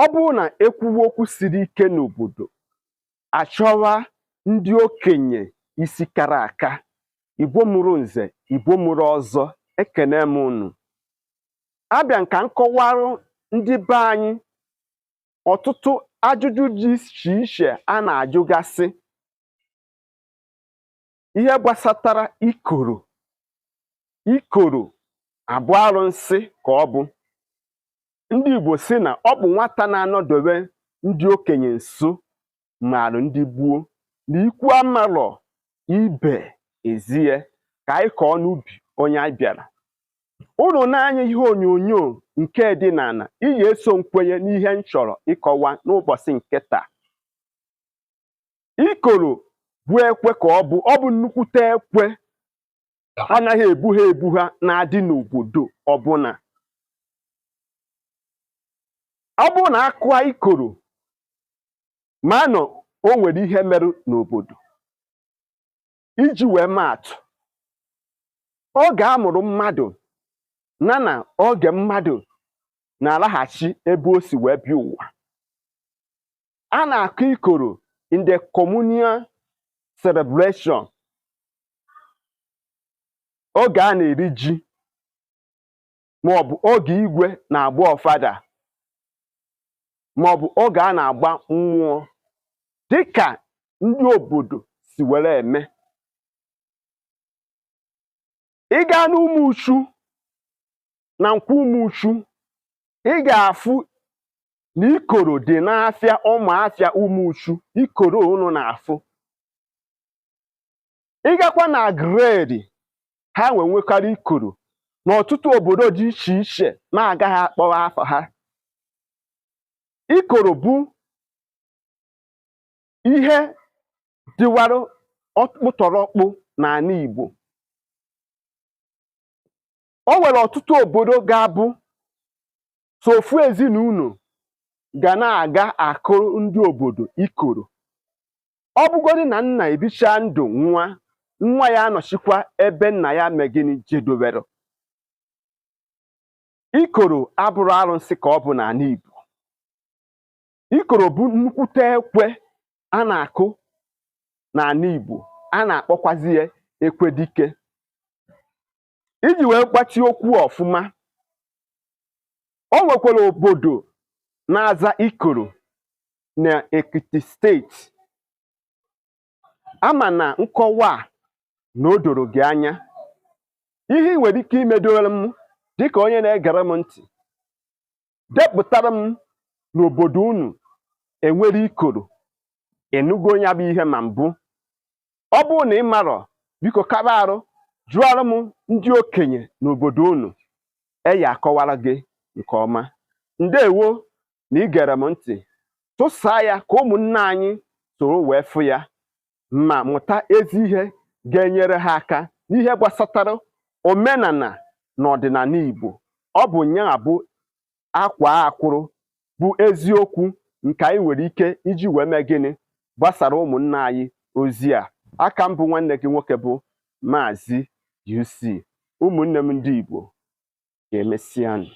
Ọ bụrụ na ekwuwe okwu siri ike n'obodo, achọwa ndị okenye isi kara aka, Igbo mụrụ nze, Igbo mụrụ ọzọ, ekene m unu. Abịa nka nkọwarụ ndị be anyị ọtụtụ ajụjụ dị iche iche a na-ajụgasị ihe gbasatara ikoro. Ikoro abụ arụsị ka ọ bụ. Ndị Igbo sị na ọ bụ nwata na-anọdobe ndị okenye nso marụ ndị gboo, na ikwu amarọ ibe ezie, ka anyị kọọ n'ubi onye anyị bịara. Unu n'anya ihe onyonyo nke dị n'ala, iyi eso nkwenye n'ihe m chọrọ ịkọwa n'ụbọchị nke taa. Ikoro bụ ekwe ka ọ bụ nnukwute ekwe, anaghị ebugha ebugha, na-adị n'obodo ọbụla. Ọ bụrụ na akụọ ikoro, ma nọ o nwere ihe merụ n'obodo. Iji wee maa atụ, oge a mụrụ mmadụ na oge mmadụ na-alaghachi ebe o si wee bịa ụwa, a na-akụ ikoro in the communal celebration. Oge a na-eri ji, maọbụ oge igwe na-agba ọfada, maọbụ oge a na-agba mmụọ, dịka ndị obodo si were eme. Ị gaa n'Umuchu, na Nkwa Umuchu, ị ga-afụ na ikoro dị n'afịa ụmụafịa Umuchu. Ikoro unu na-afụ, ị gakwa na grade ha nwekarị ikoro n'ọtụtụ obodo dị iche iche, ma agaghị akpọwa afọ ha. Ikoro bụ ihe dịwarụ ọkpụtọrọkpụ n'ala Igbo. O nwere ọtụtụ obodo ga-abụ so ofu ezinụlọ ga na-aga akụrụ ndị obodo ikoro. Ọ bụgodị na nna ebicha ndụ nwa ya anọchikwa ebe nna ya megịnị jedobere. Ikoro abụrụ arụsị ka ọ bụ n'ala Igbo. Ikoro bụ nnukwute ekwe a na-akụ n'ala Igbo, a na-akpọkwazi ya ekwe dike. Iji wee gbatie okwu ọfụma, o nwekwara obodo na-aza ikoro na Ekiti steeti. Ama na nkọwa a na o doro gị anya. Ihe ị nwere ike imedoro m dịka onye na-egere m ntị, depụtara m n'obodo unu enwere ikoro. Ịnụgo ya bụ ihe ma mbụ? Ọ bụrụ na ị marọ, biko kaba arụ jụọrọ m ndị okenye n'obodo unu, eyi akọwara gị nke ọma. Ndewo na igere m ntị. Tụsaa ya ka ụmụnne anyị soro wee fụ ya, ma mụta ezi ihe ga-enyere ha aka n'ihe gbasatara omenala na ọdịnala Igbo. Ọ bụ nya bụ akwa akwụrụ bụ eziokwu nke anyị nwere ike iji wee mee gịnị gbasara ụmụnne anyị ozi a. Aka m bụ nwanne gị nwoke bụ Maazị UC. Ụmụnne m ndị Igbo, ga-emesịanụ.